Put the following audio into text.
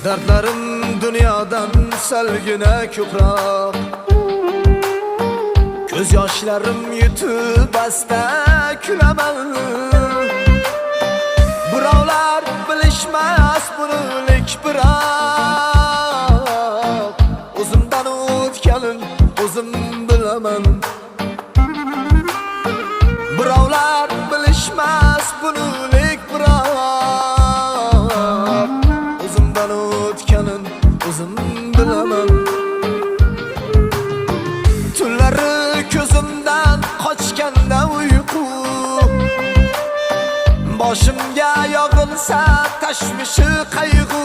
Dertlerim dünyadan selgine köprak. Göz yaşlarım yutub asta külemem. Birovlar bilishmas bunulik biroq o'zimdan o'tganin o'zim bilaman. Birovlar bilishmas bunulik biroq o'zimdan o'tganin o'zim bilaman. Tunlari ko'zimdan qochganda uyqu, boshimga yog'ilsa tashvishi qayg'u.